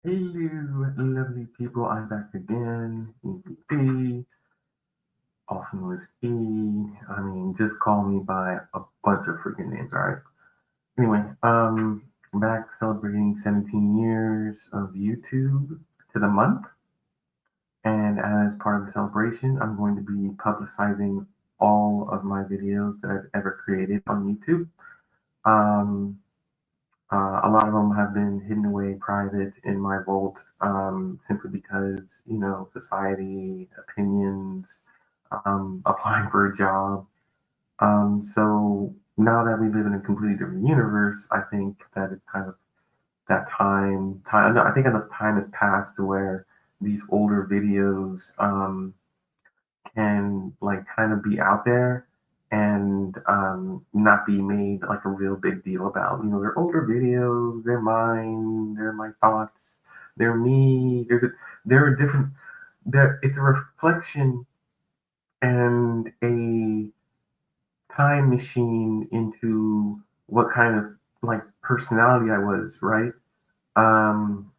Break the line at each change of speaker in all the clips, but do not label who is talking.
Hello, lovely people. I'm back again. EPP, also known as E. I mean, just call me by a bunch of freaking names, alright? Anyway, back celebrating 17 years of YouTube to the month. And as part of the celebration, I'm going to be publicizing all of my videos that I've ever created on YouTube. Um, a lot of them have been hidden away private in my vault simply because, society, opinions, applying for a job. So now that we live in a completely different universe, I think that it's kind of that time. I think enough time has passed to where these older videos can like kind of be out there and not be made like a real big deal about. They're older videos, they're mine, they're my thoughts, they're me. They're a different. It's a reflection and a time machine into what kind of like personality I was, right? Um,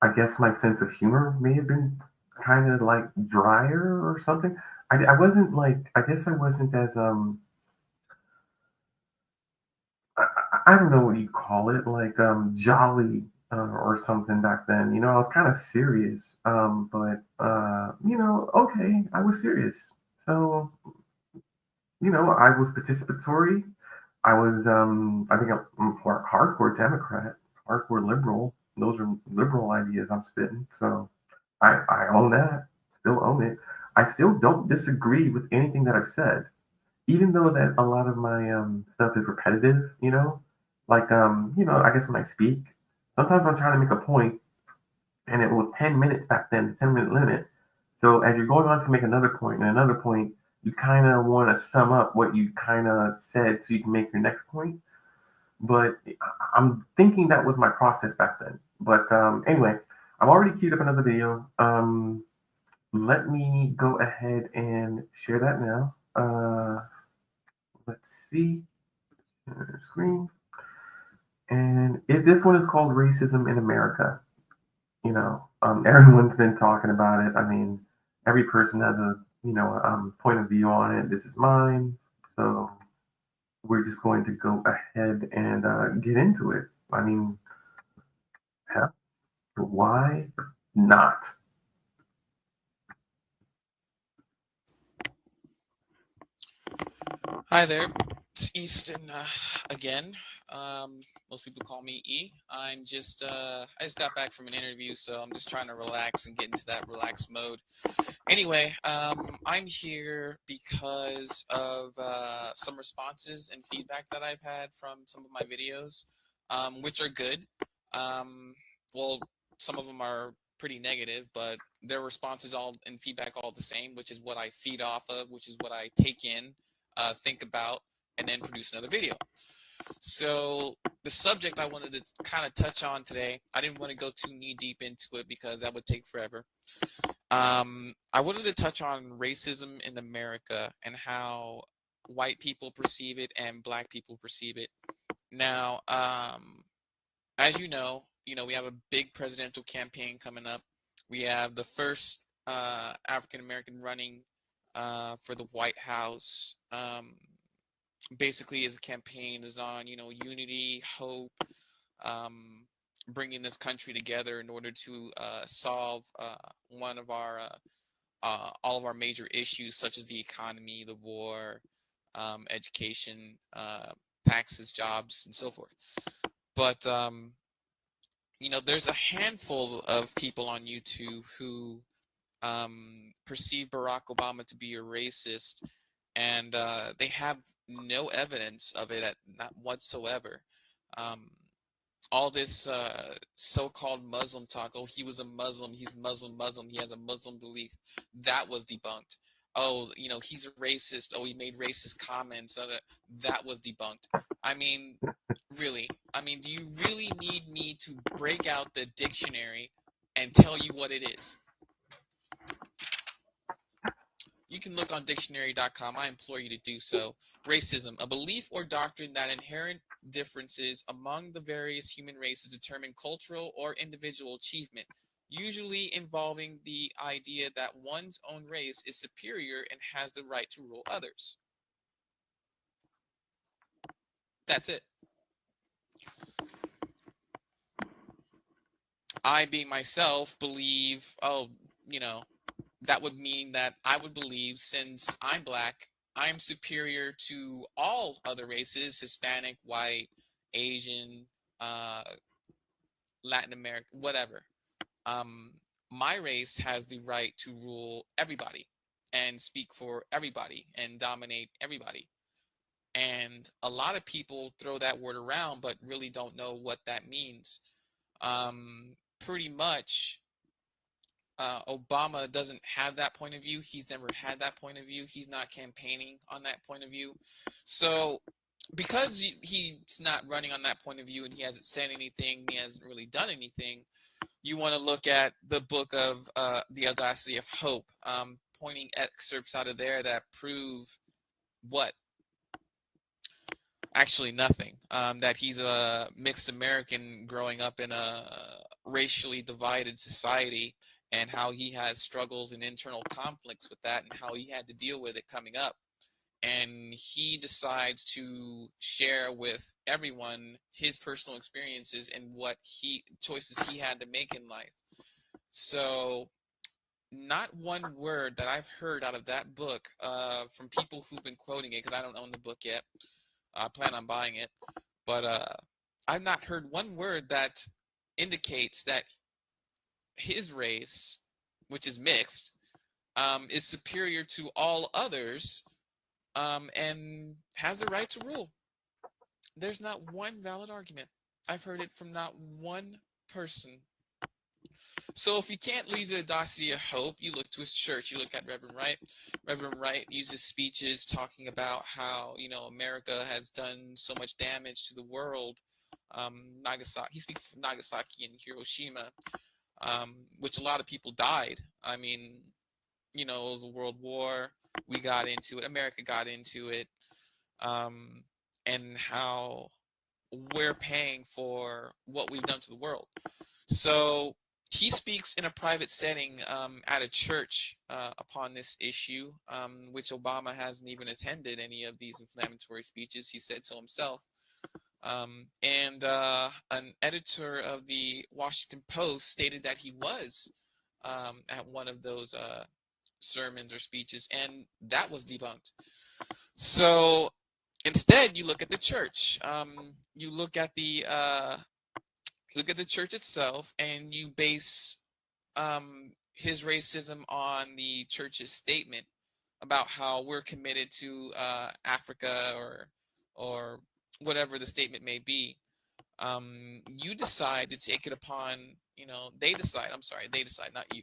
I guess my sense of humor may have been kind of like drier or something. I wasn't like, I guess I wasn't as, I don't know what you call it, like jolly or something back then. I was kind of serious, but, okay, I was serious. So, I was participatory. I think I'm a hardcore Democrat, hardcore liberal. Those are liberal ideas I'm spitting. So I own that, still own it. I still don't disagree with anything that I've said, even though that a lot of my stuff is repetitive. Like I guess when I speak, sometimes I'm trying to make a point, and it was 10 minutes back then, the 10-minute limit. So as you're going on to make another point and another point, you kind of want to sum up what you kind of said so you can make your next point. But I'm thinking that was my process back then. But anyway, I've already queued up another video. Let me go ahead and share that now. Let's see. Screen. And this one is called Racism in America. Everyone's been talking about it. I mean, every person has a point of view on it. This is mine. So we're just going to go ahead and get into it. I mean, hell, why not?
Hi there, it's Easton again. Most people call me E. I just got back from an interview, so I'm just trying to relax and get into that relaxed mode. Anyway, I'm here because of some responses and feedback that I've had from some of my videos, which are good. Um, well, some of them are pretty negative, but their responses all and feedback all the same, which is what I feed off of, which is what I take in, think about, and then produce another video. So the subject I wanted to kind of touch on today, I didn't want to go too knee deep into it because that would take forever. I wanted to touch on racism in America and how white people perceive it and black people perceive it. Now, as you know, we have a big presidential campaign coming up. We have the first African American running for the White House. Basically, his campaign is on, unity, hope, bringing this country together in order to solve one of our all of our major issues, such as the economy, the war, education, taxes, jobs, and so forth. But there's a handful of people on YouTube who perceive Barack Obama to be a racist, and they have no evidence of it, not whatsoever. Um, all this so-called Muslim talk. Oh, he was a Muslim. He's Muslim. He has a Muslim belief. That was debunked. Oh, he's a racist. Oh, he made racist comments. That was debunked. I mean, really? I mean, do you really need me to break out the dictionary and tell you what it is? You can look on dictionary.com. I implore you to do so. Racism, a belief or doctrine that differences among the various human races determine cultural or individual achievement, usually involving the idea that one's own race is superior and has the right to rule others. That's it. I, being myself, believe, oh, you know, that would mean that I would believe, since I'm black, I'm superior to all other races: Hispanic, white, Asian, uh, Latin American, whatever. Um, my race has the right to rule everybody and speak for everybody and dominate everybody. And a lot of people throw that word around, but really don't know what that means. Pretty much, Obama doesn't have that point of view. He's never had that point of view. He's not campaigning on that point of view. So, because he's not running on that point of view and he hasn't said anything, he hasn't really done anything, you want to look at the book of The Audacity of Hope, pointing excerpts out of there that prove what? Actually, nothing. That he's a mixed American growing up in a racially divided society, and how he has struggles and internal conflicts with that, and how he had to deal with it coming up. And he decides to share with everyone his personal experiences and what choices he had to make in life. So, not one word that I've heard out of that book from people who've been quoting it, because I don't own the book yet. I plan on buying it, but I've not heard one word that indicates that his race, which is mixed, is superior to all others, and has the right to rule. There's not one valid argument. I've heard it from not one person. So if you can't lose the audacity of hope, you look to his church. You look at Reverend Wright. Reverend Wright uses speeches talking about how, America has done so much damage to the world. Nagasaki. He speaks of Nagasaki and Hiroshima, which a lot of people died. I mean, it was a world war. We got into it. America got into it. And how we're paying for what we've done to the world. So he speaks in a private setting at a church upon this issue, which Obama hasn't even attended any of these inflammatory speeches, he said so himself. And an editor of the Washington Post stated that he was at one of those sermons or speeches, and that was debunked. So instead, you look at the church. You look at the church itself, and you base his racism on the church's statement about how we're committed to Africa, or whatever the statement may be. You decide to take it upon, they decide, not you.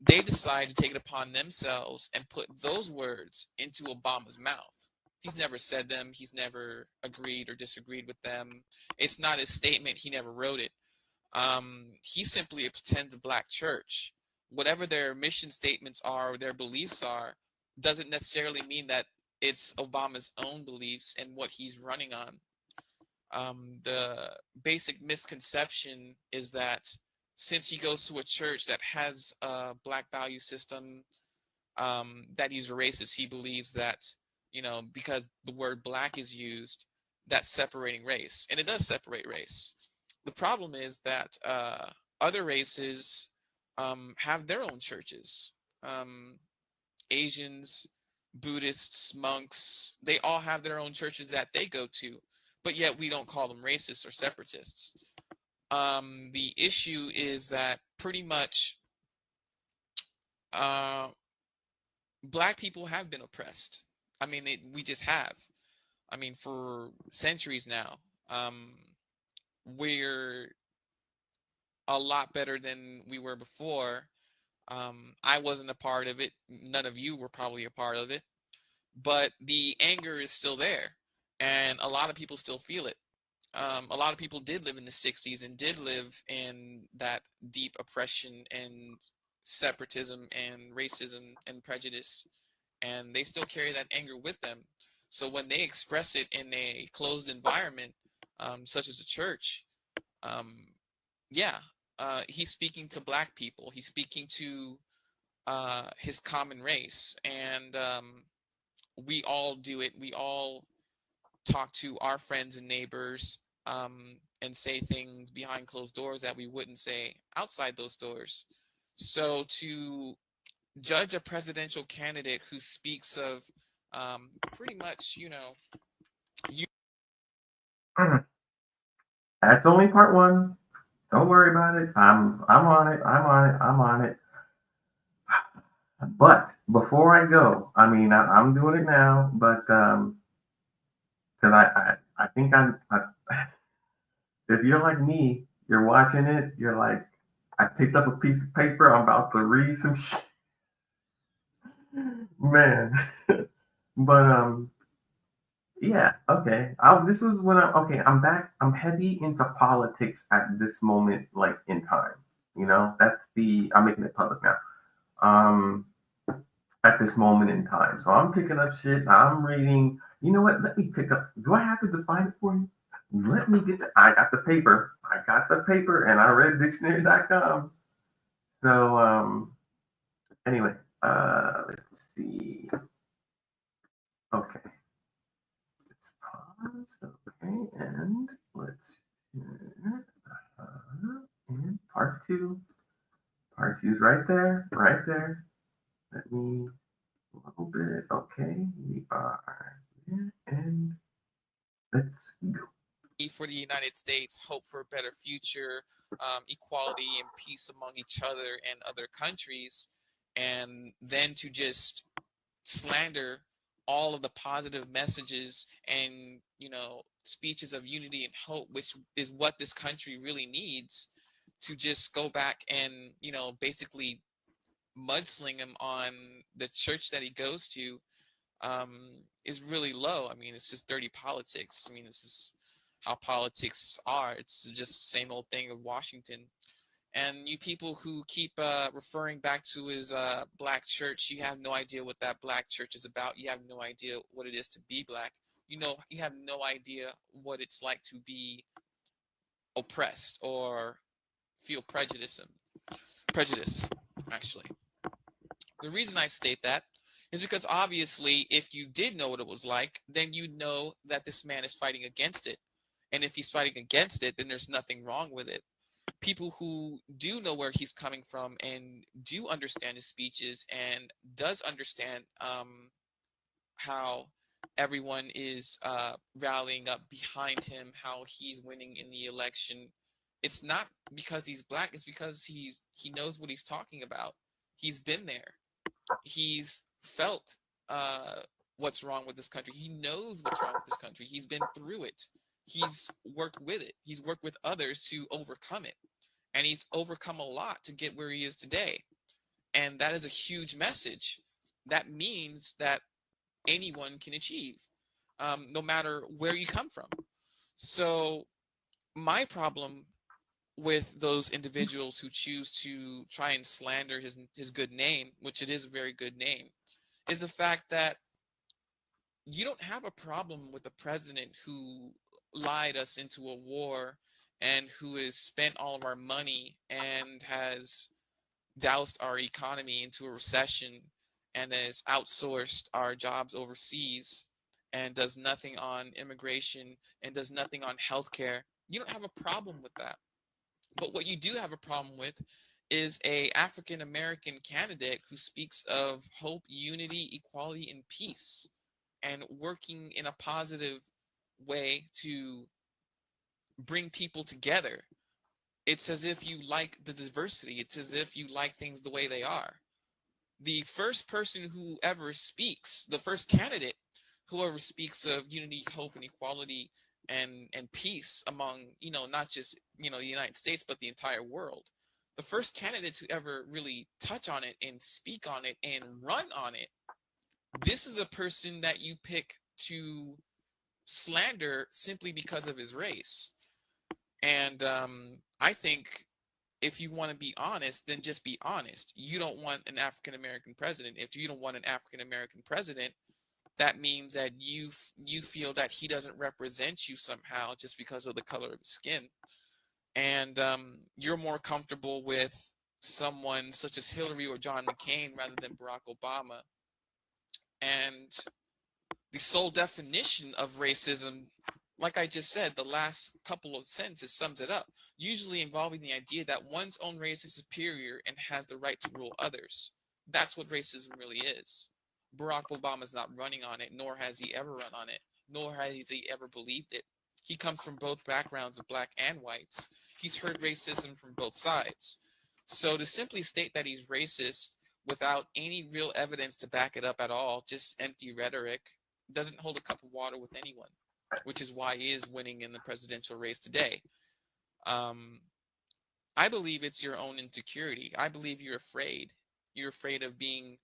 They decide to take it upon themselves and put those words into Obama's mouth. He's never said them. He's never agreed or disagreed with them. It's not his statement. He never wrote it. He simply attends a black church. Whatever their mission statements are or their beliefs are doesn't necessarily mean that it's Obama's own beliefs and what he's running on. The basic misconception is that since he goes to a church that has a black value system, that he's a racist. He believes that, because the word black is used, that's separating race. And it does separate race. The problem is that other races have their own churches. Asians, Buddhists, monks, they all have their own churches that they go to, but yet we don't call them racists or separatists. The issue is that pretty much black people have been oppressed. I mean, we just have. I mean, for centuries now. We're a lot better than we were before. I wasn't a part of it. None of you were probably a part of it. But the anger is still there. And a lot of people still feel it. A lot of people did live in the 60s and did live in that deep oppression and separatism and racism and prejudice. And they still carry that anger with them. So when they express it in a closed environment, such as a church. Um, yeah, he's speaking to black people. He's speaking to his common race, and we all do it. We all talk to our friends and neighbors, and say things behind closed doors that we wouldn't say outside those doors. So to judge a presidential candidate who speaks of pretty much, you
Mhm. That's only part one. Don't worry about it. I'm on it. I'm on it. I'm on it. But before I go, I mean, I'm doing it now, but because I think if you're like me, you're watching it, you're like, I picked up a piece of paper, I'm about to read some shit. Man. But yeah, okay. This was when I'm back. I'm heavy into politics at this moment, like in time. I'm making it public now. Um, at this moment in time. So I'm picking up shit. I'm reading. You know what? Let me pick up. Do I have to define it for you? Let me get I got the paper. I got the paper and I read dictionary.com. So anyway, let's see. Okay. Let's pause. Okay, and let's and part two. Part two's right there, right there. Let me a little bit. Okay, we are here, and let's go.
for the United States, hope for a better future, equality and peace among each other and other countries, and then to just slander all of the positive messages and speeches of unity and hope, which is what this country really needs, to just go back and basically mudsling him on the church that he goes to, is really low. I mean, it's just dirty politics. I mean, this is how politics are. It's just the same old thing of Washington. And you people who keep referring back to his black church, you have no idea what that black church is about. You have no idea what it is to be black. You have no idea what it's like to be oppressed or feel prejudice, actually. The reason I state that is because obviously, if you did know what it was like, then you know that this man is fighting against it. And if he's fighting against it, then there's nothing wrong with it. People who do know where he's coming from and do understand his speeches and does understand how everyone is rallying up behind him, how he's winning in the election. It's not because he's black, it's because he knows what he's talking about. He's been there. He's felt what's wrong with this country. He knows what's wrong with this country. He's been through it. He's worked with it. He's worked with others to overcome it. And he's overcome a lot to get where he is today. And that is a huge message. That means that anyone can achieve, no matter where you come from. So my problem with those individuals who choose to try and slander his good name, which it is a very good name, is the fact that you don't have a problem with a president who lied us into a war and who has spent all of our money and has doused our economy into a recession and has outsourced our jobs overseas and does nothing on immigration and does nothing on healthcare. You don't have a problem with that. But what you do have a problem with is a African American candidate who speaks of hope, unity, equality, and peace, and working in a positive way to bring people together. It's as if you like the diversity. It's as if you like things the way they are. The first person who ever speaks, the first candidate who ever speaks of unity, hope, and equality and peace among, not just, the United States, but the entire world. The first candidate to ever really touch on it and speak on it and run on it. This is a person that you pick to slander simply because of his race. And I think if you want to be honest, then just be honest. You don't want an African American president. If you don't want an African American president, that means that you feel that he doesn't represent you somehow just because of the color of his skin, and you're more comfortable with someone such as Hillary or John McCain rather than Barack Obama. And the sole definition of racism, like I just said, the last couple of sentences sums it up, usually involving the idea that one's own race is superior and has the right to rule others. That's what racism really is. Barack Obama's not running on it, nor has he ever run on it, nor has he ever believed it. He comes from both backgrounds of black and whites. He's heard racism from both sides. So to simply state that he's racist without any real evidence to back it up at all, just empty rhetoric, doesn't hold a cup of water with anyone, which is why he is winning in the presidential race today. Um, I believe it's your own insecurity. I believe you're afraid. You're afraid of being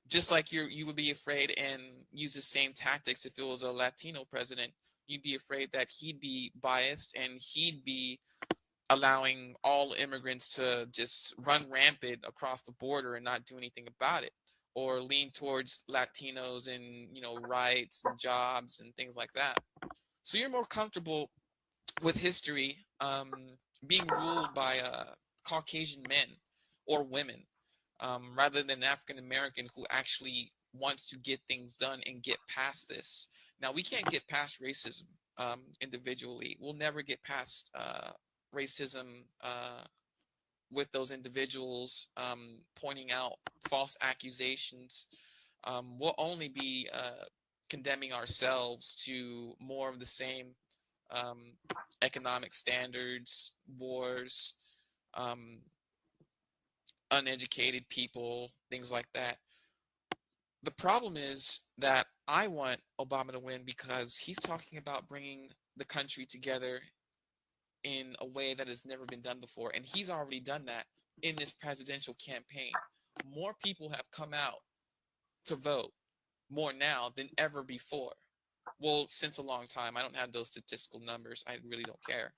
just like you would be afraid and use the same tactics if it was a Latino president. You'd be afraid that he'd be biased and he'd be allowing all immigrants to just run rampant across the border and not do anything about it, or lean towards Latinos and rights and jobs and things like that. So you're more comfortable with history being ruled by Caucasian men or women, rather than African American who actually wants to get things done and get past this. Now, we can't get past racism individually. We'll never get past racism with those individuals pointing out false accusations. We'll only be condemning ourselves to more of the same um, economic standards, wars, um, uneducated people, things like that. The problem is that I want Obama to win because he's talking about bringing the country together in a way that has never been done before. And he's already done that in this presidential campaign. More people have come out to vote more now than ever before. Well, since a long time. I don't have those statistical numbers. I really don't care.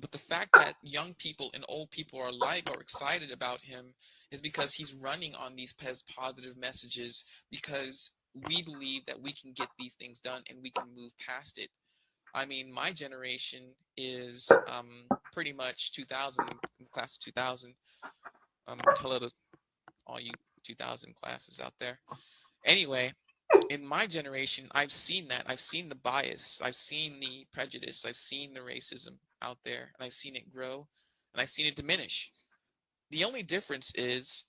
But the fact that young people and old people alike are excited about him is because he's running on these positive messages, because we believe that we can get these things done and we can move past it. I mean, my generation is pretty much 2000, class of 2000. Hello to all you 2000 classes out there. Anyway, in my generation, I've seen that. I've seen the bias. I've seen the prejudice. I've seen the racism out there, and I've seen it grow, and I've seen it diminish. The only difference is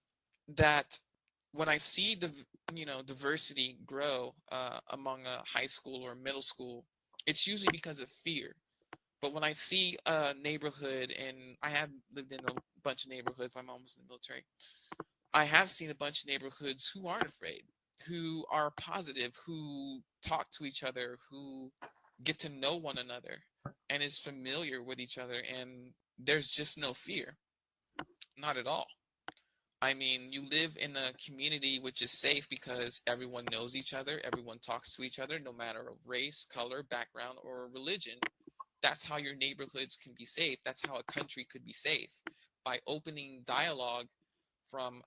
that when I see the diversity grow among a high school or middle school, it's usually because of fear. But when I see a neighborhood, and I have lived in a bunch of neighborhoods, my mom was in the military. I have seen a bunch of neighborhoods who aren't afraid, who are positive, who talk to each other, who get to know one another and is familiar with each other, and there's just no fear. Not at all. I mean, you live in a community which is safe because everyone knows each other, everyone talks to each other, no matter of race, color, background, or religion. That's how your neighborhoods can be safe. That's how a country could be safe, by opening dialogue from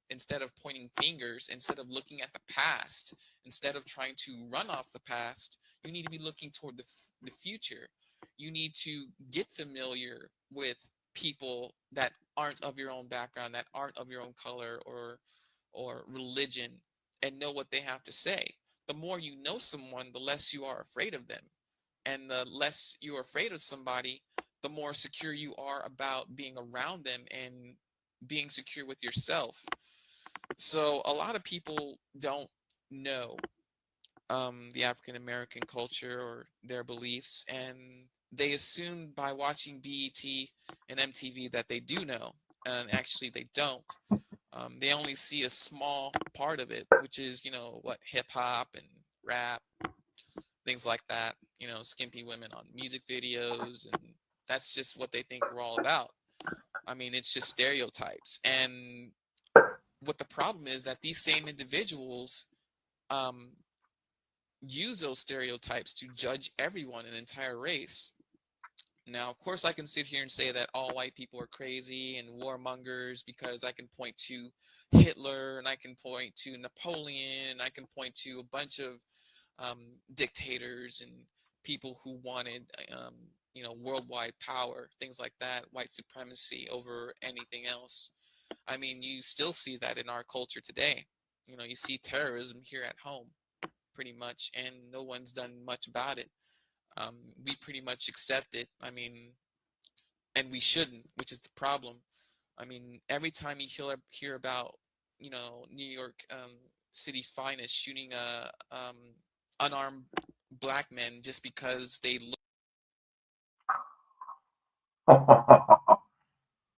instead of pointing fingers, instead of looking at the past, instead of trying to run off the past. You need to be looking toward the future. You need to get familiar with people that aren't of your own background, that aren't of your own color or religion, and know what they have to say. The more you know someone, the less you are afraid of them. And the less you're afraid of somebody, the more secure you are about being around them and being secure with yourself. So a lot of people don't know the African American culture or their beliefs, and they assume by watching BET and MTV that they do know, and actually they don't. They only see a small part of it, which is what, hip hop and rap, things like that. Skimpy women on music videos, and that's just what they think we're all about. I mean, it's just stereotypes. And what the problem is that these same individuals um, use those stereotypes to judge everyone, an entire race. Now, of course, I can sit here and say that all white people are crazy and warmongers because I can point to Hitler and I can point to Napoleon. I can point to a bunch of dictators and people who wanted, worldwide power, things like that, white supremacy over anything else. I mean, you still see that in our culture today. You see terrorism here at home, pretty much, and no one's done much about it. We pretty much accept it. I mean, and we shouldn't, which is the problem. I mean, every time you hear about, New York City's finest shooting unarmed black men just because they look.